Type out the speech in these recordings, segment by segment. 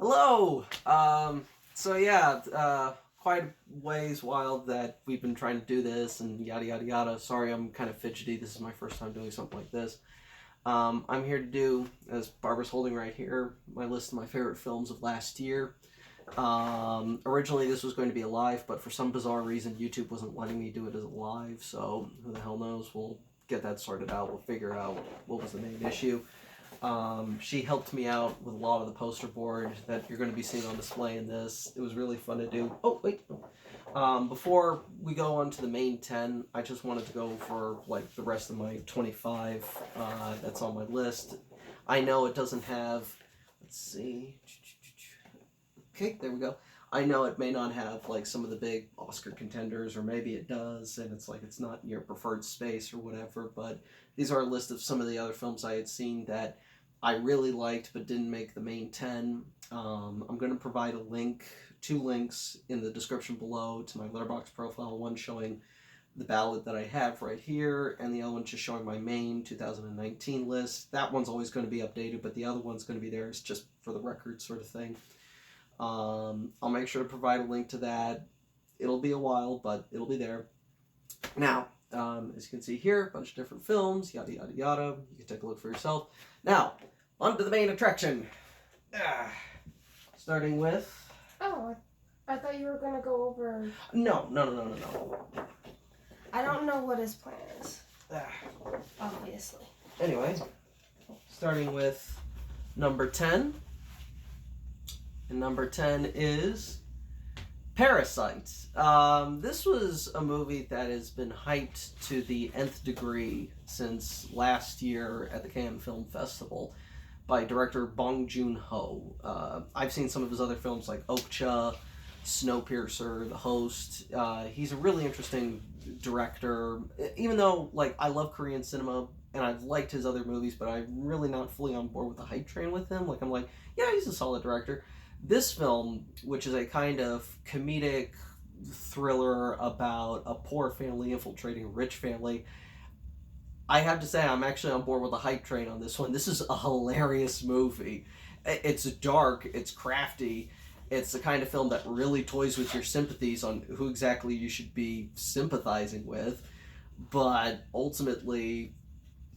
Hello! Quite a ways wild that we've been trying to do this and yada yada yada. Sorry, I'm kind of fidgety. This is my first time doing something like this. I'm here to do, as Barbara's holding right here, my list of my favorite films of last year. Originally this was going to be a live, but for some bizarre reason YouTube wasn't letting me do it as a live, so who the hell knows. We'll get that sorted out. We'll figure out what was the main issue. She helped me out with a lot of the poster board that you're going to be seeing on display in this. It was really fun to do. Oh, wait. Before we go on to the main 10, I just wanted to go for like the rest of my 25 that's on my list. I know it doesn't have, let's see. Okay, there we go. I know it may not have like some of the big Oscar contenders, or maybe it does, and it's like it's not in your preferred space or whatever, but these are a list of some of the other films I had seen that I really liked but didn't make the main 10. I'm going to provide a link, 2 links in the description below to my Letterboxd profile, one showing the ballot that I have right here, and the other one just showing my main 2019 list. That one's always going to be updated, but the other one's going to be there. It's just for the record sort of thing. I'll make sure to provide a link to that. It'll be a while, but it'll be there. Now, as you can see here, a bunch of different films, yada yada yada. You can take a look for yourself. Now, on to the main attraction. Starting with... Oh, I thought you were going to go over... No. I don't know what his plan is. Obviously. Anyway, starting with number 10. And number 10 is Parasites. This was a movie that has been hyped to the nth degree since last year at the Cannes Film Festival by director Bong Joon-ho. I've seen some of his other films like Okja, Snowpiercer, The Host. He's a really interesting director. Even though, like, I love Korean cinema and I've liked his other movies, but I'm really not fully on board with the hype train with him. Like, I'm like, yeah, he's a solid director. This film, which is a kind of comedic thriller about a poor family infiltrating a rich family, I have to say I'm actually on board with the hype train on this one. This is a hilarious movie. It's dark, it's crafty, it's the kind of film that really toys with your sympathies on who exactly you should be sympathizing with, but ultimately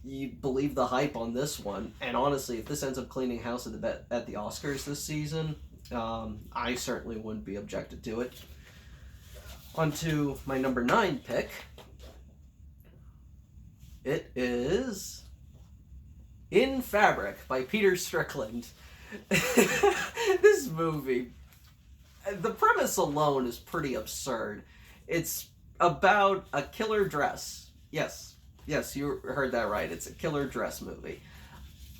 you believe the hype on this one. And honestly, if this ends up cleaning house at the Oscars this season, I certainly wouldn't be objected to it. On to my number 9 pick. It is In Fabric by Peter Strickland. This movie, the premise alone is pretty absurd. It's about a killer dress. Yes, you heard that right. It's a killer dress movie.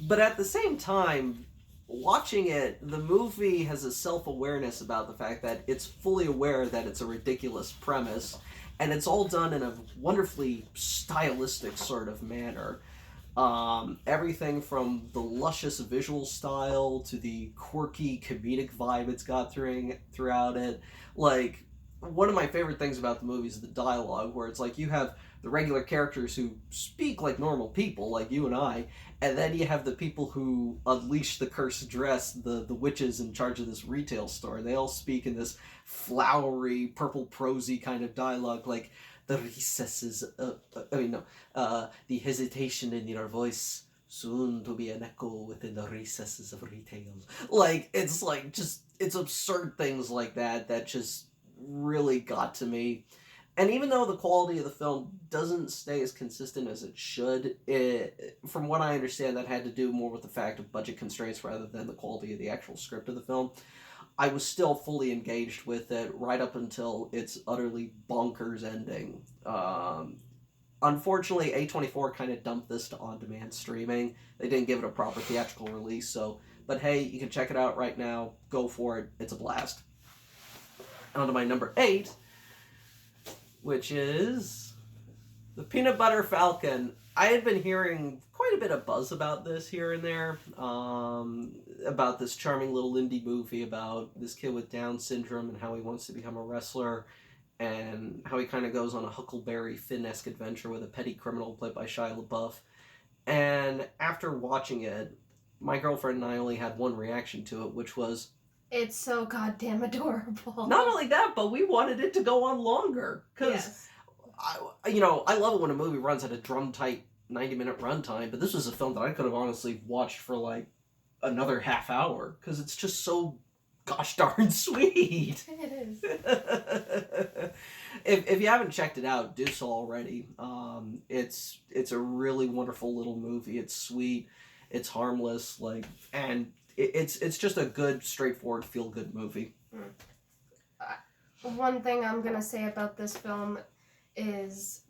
But at the same time, watching it, the movie has a self-awareness about the fact that it's fully aware that it's a ridiculous premise, and it's all done in a wonderfully stylistic sort of manner. Everything from the luscious visual style to the quirky comedic vibe it's got throughout it. Like, one of my favorite things about the movie is the dialogue, where it's like you have the regular characters who speak like normal people, like you and I, and then you have the people who unleash the cursed dress, the witches in charge of this retail store. They all speak in this flowery, purple prosy kind of dialogue, like the recesses, the hesitation in your voice, soon to be an echo within the recesses of retail. Like, it's absurd things like that just really got to me. And even though the quality of the film doesn't stay as consistent as it should, from what I understand, that had to do more with the fact of budget constraints rather than the quality of the actual script of the film. I was still fully engaged with it right up until its utterly bonkers ending. Unfortunately, A24 kind of dumped this to on-demand streaming. They didn't give it a proper theatrical release, but hey, you can check it out right now. Go for it. It's a blast. On to my number 8, which is The Peanut Butter Falcon. I had been hearing quite a bit of buzz about this here and there, about this charming little indie movie about this kid with Down syndrome and how he wants to become a wrestler, and how he kind of goes on a Huckleberry Finn-esque adventure with a petty criminal played by Shia LaBeouf. And after watching it, my girlfriend and I only had one reaction to it, which was, It's so goddamn adorable. Not only that, but we wanted it to go on longer. Because, Yes. I love it when a movie runs at a drum-tight 90-minute runtime, but this was a film that I could have honestly watched for, like, another half hour. Because it's just so gosh darn sweet. It is. If you haven't checked it out, do so already. It's a really wonderful little movie. It's sweet. It's harmless. And it's just a good, straightforward, feel-good movie. One thing I'm gonna say about this film is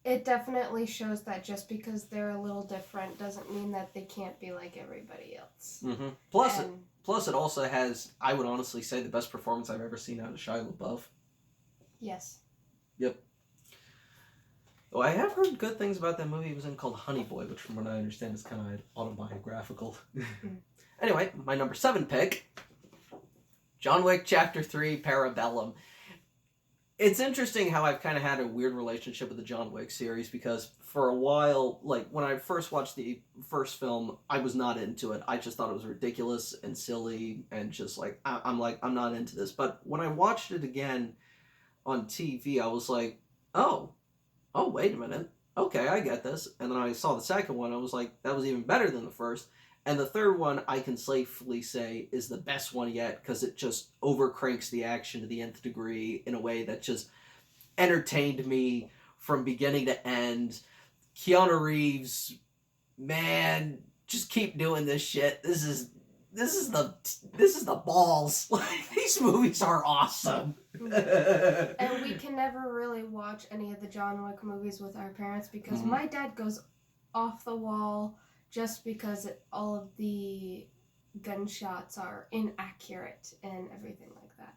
it definitely shows that just because they're a little different doesn't mean that they can't be like everybody else. Mm-hmm. Plus, it also has, I would honestly say, the best performance I've ever seen out of Shia LaBeouf. Yes. Yep. Oh, I have heard good things about that movie he was in called Honey Boy, which from what I understand is kind of autobiographical. Anyway, my number 7 pick, John Wick Chapter 3, Parabellum. It's interesting how I've kind of had a weird relationship with the John Wick series, because for a while, like, when I first watched the first film, I was not into it. I just thought it was ridiculous and silly, and just, like, I'm not into this. But when I watched it again on TV, I was like, oh, wait a minute. Okay, I get this. And then I saw the second one, I was like, that was even better than the first. And the third one, I can safely say, is the best one yet, because it just overcranks the action to the nth degree in a way that just entertained me from beginning to end. Keanu Reeves, man, just keep doing this shit. This is the balls. Like, these movies are awesome. And we can never really watch any of the John Wick movies with our parents because my dad goes off the wall just because all of the gunshots are inaccurate and everything like that.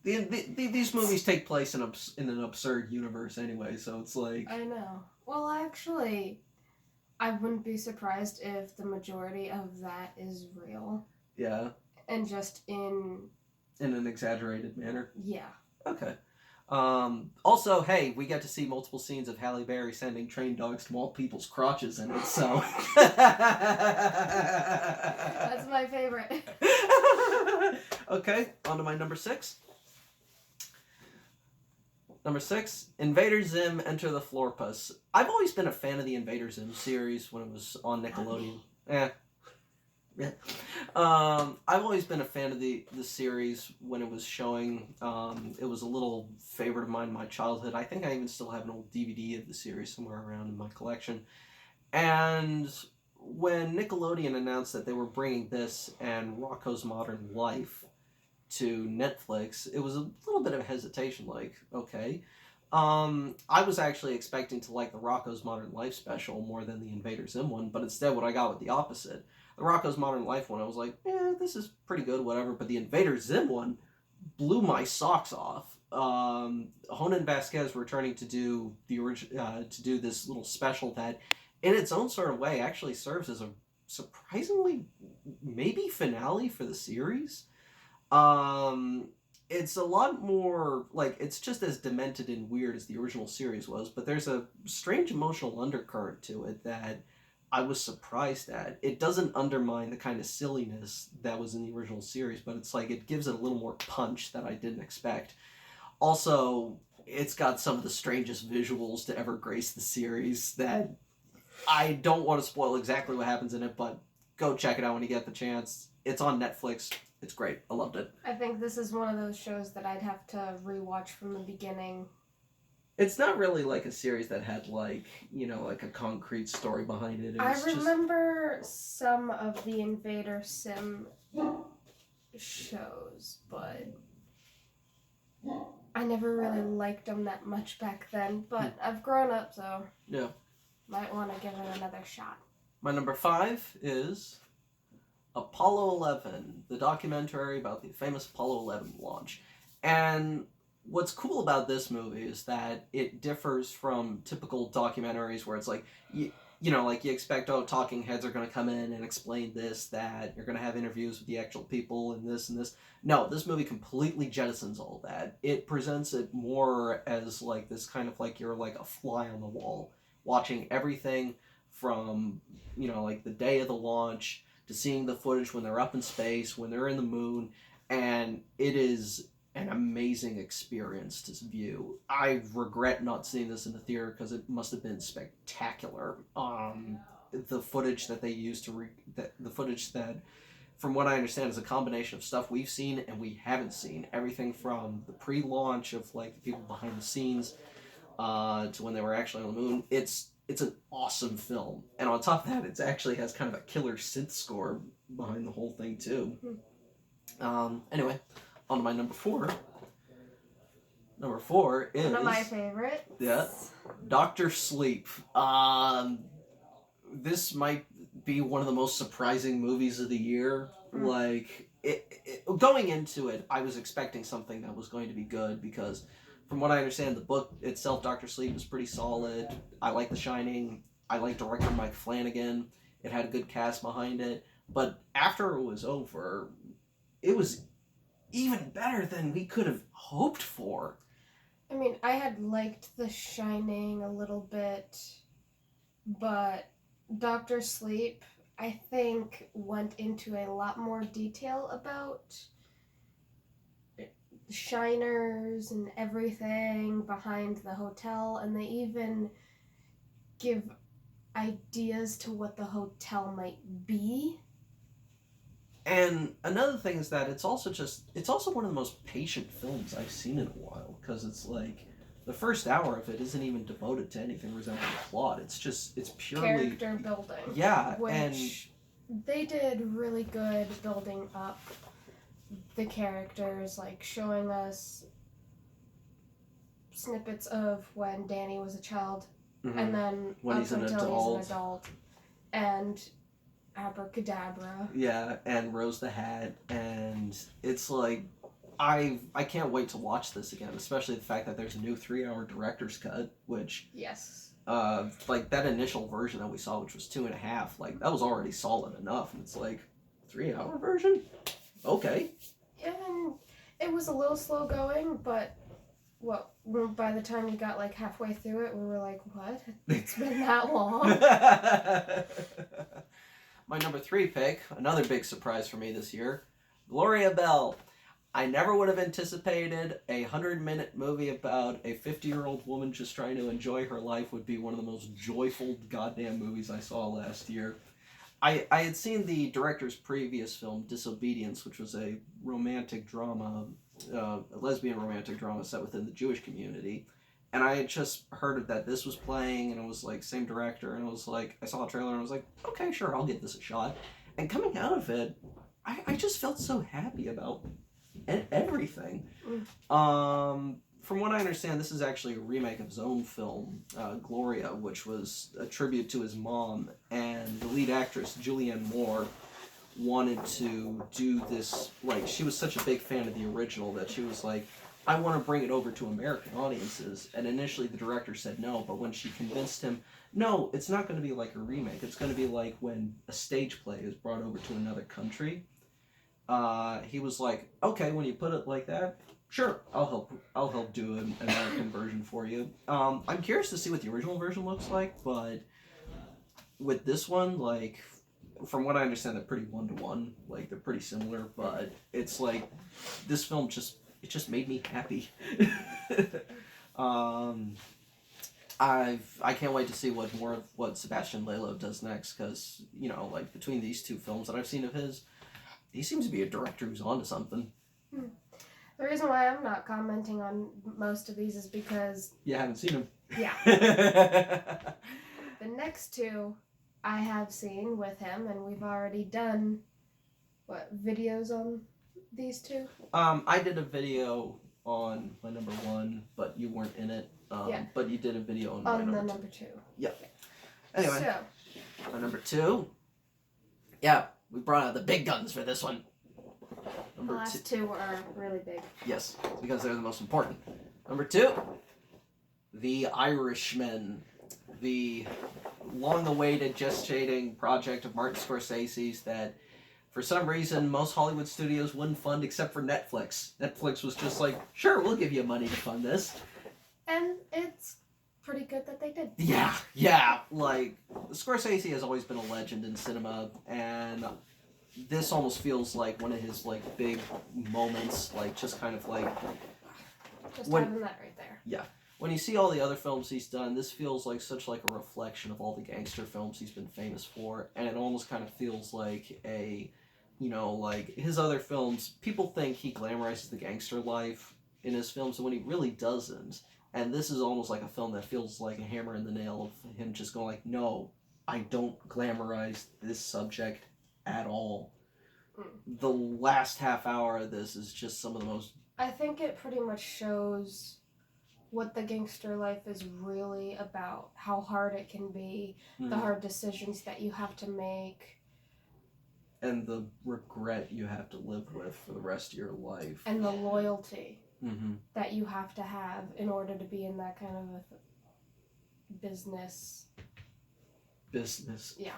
These movies take place in an absurd universe anyway, so it's like... I know. Well, actually, I wouldn't be surprised if the majority of that is real. Yeah. And just in an exaggerated manner? Yeah. Okay. Also, hey, we get to see multiple scenes of Halle Berry sending trained dogs to maul people's crotches in it, so... That's my favorite. Okay, on to my number 6. Number 6, Invader Zim, Enter the Florpus. I've always been a fan of the Invader Zim series when it was on Nickelodeon. I've always been a fan of the series when it was showing. It was a little favorite of mine in my childhood. I think I even still have an old DVD of the series somewhere around in my collection. And when Nickelodeon announced that they were bringing this and Rocko's Modern Life to Netflix, it was a little bit of a hesitation, like, okay. I was actually expecting to like the Rocko's Modern Life special more than the Invader Zim one, but instead what I got was the opposite. The Rocko's Modern Life one, I was like, this is pretty good, whatever. But the Invader Zim one blew my socks off. Honan Vasquez returning to do this little special that, in its own sort of way, actually serves as a surprisingly maybe finale for the series. It's a lot more, like, it's just as demented and weird as the original series was, but there's a strange emotional undercurrent to it that I was surprised at. It doesn't undermine the kind of silliness that was in the original series, but it's like it gives it a little more punch that I didn't expect. Also, it's got some of the strangest visuals to ever grace the series that I don't want to spoil exactly what happens in it, but go check it out when you get the chance. It's on Netflix. It's great. I loved it. I think this is one of those shows that I'd have to rewatch from the beginning. It's not really like a series that had, like, like a concrete story behind it. I remember some of the Invader Sim shows, but I never really liked them that much back then. But I've grown up, so yeah, might want to give it another shot. My number 5 is Apollo 11, the documentary about the famous Apollo 11 launch. And what's cool about this movie is that it differs from typical documentaries where it's like, you expect, talking heads are going to come in and explain this, that, you're going to have interviews with the actual people and this and this. No, this movie completely jettisons all that. It presents it more as, like, this kind of, like, you're like a fly on the wall, watching everything from, like, the day of the launch to seeing the footage when they're up in space, when they're in the moon, and it is an amazing experience to view. I regret not seeing this in the theater because it must have been spectacular. The footage that they used the footage that, from what I understand, is a combination of stuff we've seen and we haven't seen. Everything from the pre-launch of like the people behind the scenes to when they were actually on the moon. It's an awesome film, and on top of that, it actually has kind of a killer synth score behind the whole thing too. Anyway, on to my number 4. Number 4 is one of my favorites. Yeah, Dr. Sleep. This might be one of the most surprising movies of the year. Like, going into it, I was expecting something that was going to be good because, from what I understand, the book itself, Dr. Sleep, is pretty solid. I like The Shining. I like director Mike Flanagan. It had a good cast behind it. But after it was over, it was even better than we could have hoped for. I mean, I had liked The Shining a little bit, but Dr. Sleep, I think, went into a lot more detail about shiners and everything behind the hotel, and they even give ideas to what the hotel might be. And another thing is that it's also one of the most patient films I've seen in a while, because it's like the first hour of it isn't even devoted to anything resembling plot. It's purely Character building. Yeah, which and they did really good building up the characters, like showing us snippets of when Danny was a child, and then when up he's an until he's an adult, and Abracadabra. Yeah, and Rose the Hat, and it's like I can't wait to watch this again, especially the fact that there's a new 3-hour director's cut, which Yes. like that initial version that we saw, which was 2.5, like that was already solid enough, and it's like 3-hour version, okay. And it was a little slow going, but by the time we got like halfway through it, we were like, what? It's been that long? My number 3 pick, another big surprise for me this year, Gloria Bell. I never would have anticipated a 100-minute movie about a 50-year-old woman just trying to enjoy her life would be one of the most joyful goddamn movies I saw last year. I had seen the director's previous film, Disobedience, which was a romantic drama, a lesbian romantic drama set within the Jewish community. And I had just heard that this was playing, and it was like, same director, and it was like, I saw a trailer, and I was like, okay, sure, I'll give this a shot. And coming out of it, I just felt so happy about everything. From what I understand, this is actually a remake of his own film, Gloria, which was a tribute to his mom, and the lead actress, Julianne Moore, wanted to do this, like, she was such a big fan of the original that she was like, I want to bring it over to American audiences, and initially the director said no, but when she convinced him, no, it's not going to be like a remake, it's going to be like when a stage play is brought over to another country. He was like, okay, when you put it like that, sure, I'll help do an American version for you. I'm curious to see what the original version looks like, but with this one, like, from what I understand, they're pretty one-to-one. Like, they're pretty similar, but it's like, this film just made me happy. I can't wait to see what Sebastian Lelio does next, because, you know, like, between these two films that I've seen of his, he seems to be a director who's onto something. The reason why I'm not commenting on most of these is because... You haven't seen them. Yeah. The next two I have seen with him, and we've already done, videos on these two? I did a video on my number 1, but you weren't in it. Yeah. But you did a video on the number number 2. Yeah. Anyway, So, my number 2. Yeah, we brought out the big guns for this one. The last 2 are really big. Yes, because they're the most important. Number 2, The Irishman. The long-awaited, gestating project of Martin Scorsese's that, for some reason, most Hollywood studios wouldn't fund except for Netflix. Netflix was just like, sure, we'll give you money to fund this. And it's pretty good that they did. Yeah. Like, Scorsese has always been a legend in cinema, and this almost feels like one of his like big moments, like just kind of like Just when, having that right there. Yeah. When you see all the other films he's done, this feels like such like a reflection of all the gangster films he's been famous for, and it almost kind of feels like a, you know, like his other films, people think he glamorizes the gangster life in his films, when he really doesn't. And this is almost like a film that feels like a hammer in the nail of him just going like, no, I don't glamorize this subject at all. The last half hour of this is just some of the most... I think it pretty much shows what the gangster life is really about, how hard it can be, the hard decisions that you have to make. And the regret you have to live with for the rest of your life. And the loyalty that you have to have in order to be in that kind of a business. Yeah.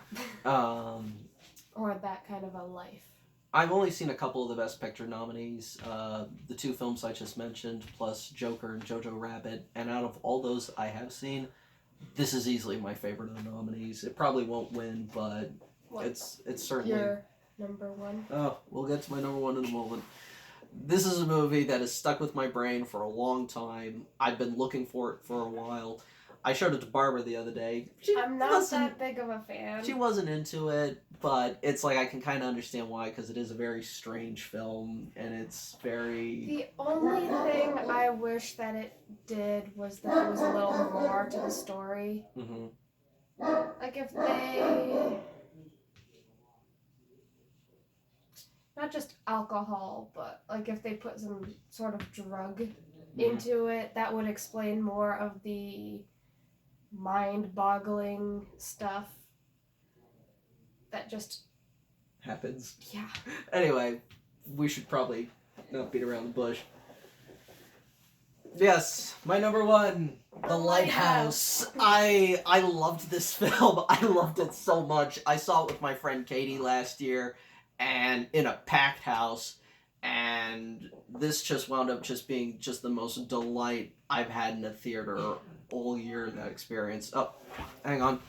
Or that kind of a life. I've only seen a couple of the Best Picture nominees, the two films I just mentioned, plus Joker and Jojo Rabbit, and out of all those I have seen, this is easily my favorite of the nominees. It probably won't win, but it's certainly... Your number one? Oh, we'll get to my number one in a moment. This is a movie that has stuck with my brain for a long time. I've been looking for it for a while. I showed it to Barbara the other day. I'm not that big of a fan. She wasn't into it, but it's like I can kind of understand why, because it is a very strange film, and it's very... The only thing I wish that it did was that it was a little more to the story. Like if they... Not just alcohol, but like if they put some sort of drug into it, that would explain more of the mind-boggling stuff that just happens. Yeah. Anyway, we should probably not beat around the bush. Yes, my number one, The Lighthouse. I loved this film. I loved it so much. I saw it with my friend Katie last year, and in a packed house, and this just wound up just being just the most delight I've had in a theater all year in that experience. Oh, hang on.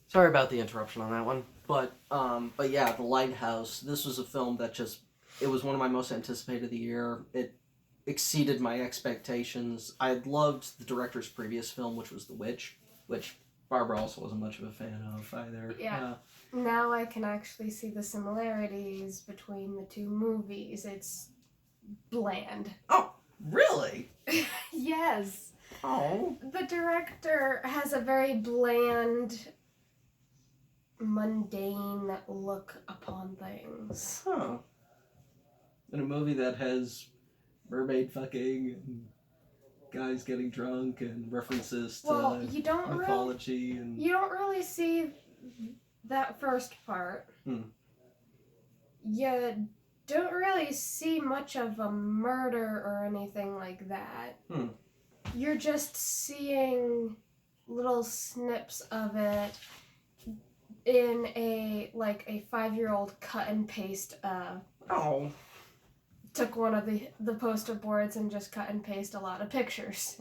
Sorry about the interruption on that one. But yeah, The Lighthouse, this was a film that just, it was one of my most anticipated of the year. It exceeded my expectations. I had loved the director's previous film, which was The Witch, which Barbara also wasn't much of a fan of either. Yeah. Now I can actually see the similarities between the two movies. It's bland. Oh, really? Yes. Oh. The director has a very bland, mundane look upon things. Huh. In a movie that has mermaid fucking and guys getting drunk and references to mythology and... You don't really see that first part. You don't really see much of a murder or anything like that. You're just seeing little snips of it in a 5-year-old cut and paste. Took one of the poster boards and just cut and paste a lot of pictures.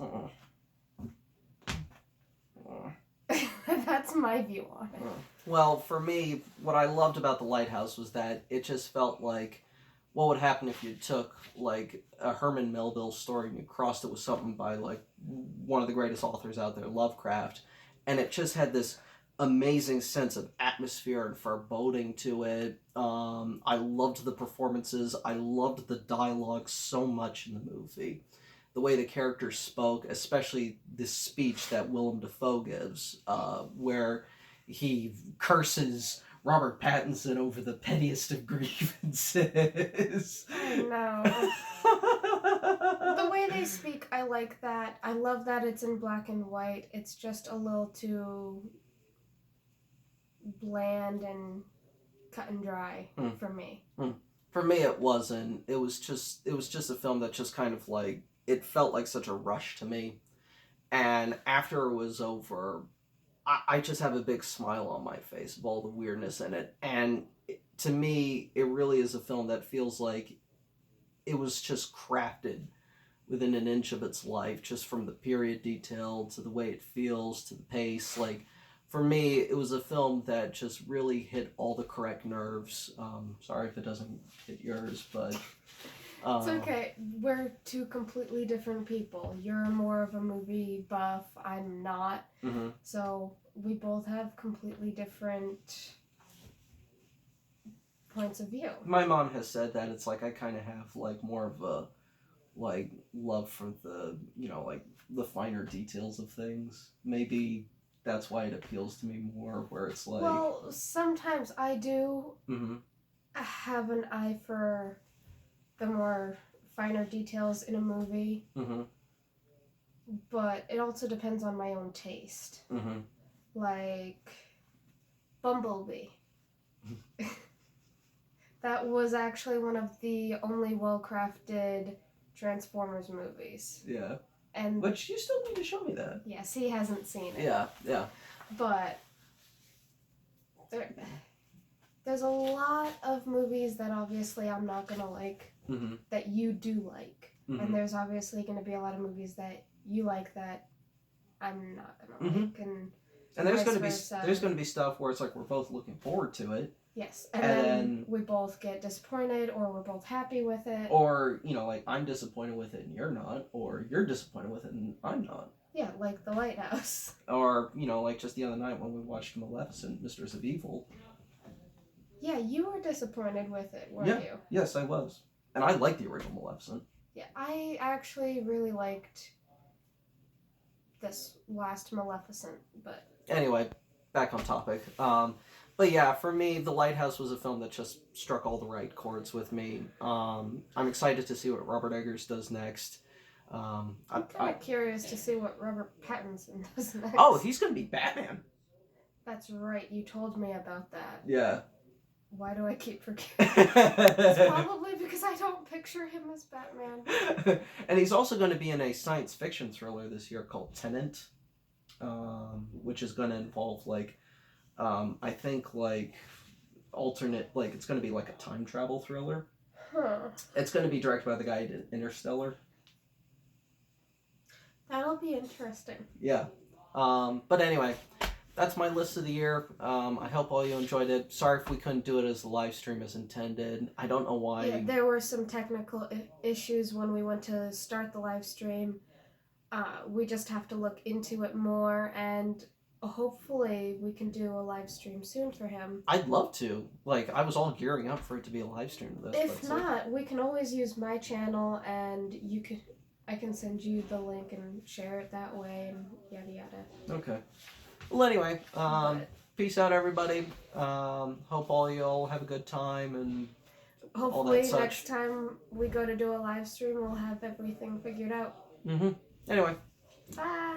That's my view on it. Well, for me, what I loved about The Lighthouse was that it just felt like what would happen if you took like a Herman Melville story and you crossed it with something by like one of the greatest authors out there, Lovecraft, and it just had this amazing sense of atmosphere and foreboding to it. I loved the performances. I loved the dialogue so much in the movie. The way the characters spoke, especially this speech that Willem Dafoe gives, where he curses Robert Pattinson over the pettiest of grievances. I know. The way they speak, I like that. I love that it's in black and white. It's just a little too bland and cut and dry for me. For me, it wasn't. It was just a film that just kind of like, it felt like such a rush to me. And after it was over, I just have a big smile on my face of all the weirdness in it. And to me, it really is a film that feels like it was just crafted within an inch of its life, just from the period detail to the way it feels to the pace. Like, for me, it was a film that just really hit all the correct nerves. Sorry if it doesn't hit yours, but... It's okay. We're two completely different people. You're more of a movie buff. I'm not. Mm-hmm. So we both have completely different points of view. My mom has said that it's like I kind of have like more of a like love for the, you know, like the finer details of things. Maybe that's why it appeals to me more, where it's like... Well, sometimes I do Mm-hmm. have an eye for the more finer details in a movie, Mm-hmm. but it also depends on my own taste. Mm-hmm. Like Bumblebee. That was actually one of the only well-crafted Transformers movies. Yeah. And But you still need to show me that. yes, he hasn't seen it. Yeah. But there's a lot of movies that obviously I'm not going to like, Mm-hmm. that you do like. Mm-hmm. And there's obviously going to be a lot of movies that you like that I'm not going to Mm-hmm. like. And there's vice going to be versa. there's going to be stuff where it's like we're both looking forward to it, Yes, and then we both get disappointed, or we're both happy with it. or you know, like I'm disappointed with it and you're not, or you're disappointed with it and I'm not. Yeah, like The Lighthouse. Or you know, like just the other night when we watched Maleficent, Mistress of Evil. Yeah, you were disappointed with it, weren't you? Yes, I was, and I liked the original Maleficent. Yeah, I actually really liked this last Maleficent, but Anyway, back on topic. But yeah, for me, The Lighthouse was a film that just struck all the right chords with me. I'm excited to see what Robert Eggers does next. I'm kind of curious to see what Robert Pattinson does next. Oh, he's going to be Batman. That's right, you told me about that. Yeah. Why do I keep forgetting? It's probably because I don't picture him as Batman. And he's also going to be in a science fiction thriller this year called Tenant, which is going to involve like, I think like alternate, like it's going to be like a time travel thriller. Huh. It's going to be directed by the guy in Interstellar. That'll be interesting. Yeah. But anyway, that's my list of the year. I hope all you enjoyed it. Sorry if we couldn't do it as a live stream as intended. I don't know why. Yeah, there were some technical issues when we went to start the live stream. We just have to look into it more, and hopefully we can do a live stream soon for him. I'd love to. Like, I was all gearing up for it to be a live stream of this. If not, we can always use my channel, and I can send you the link and share it that way, and yada yada. Okay. Well, anyway, peace out, everybody. Hope all y'all have a good time, and hopefully all that such. next time we go to do a live stream, we'll have everything figured out. Anyway. Bye.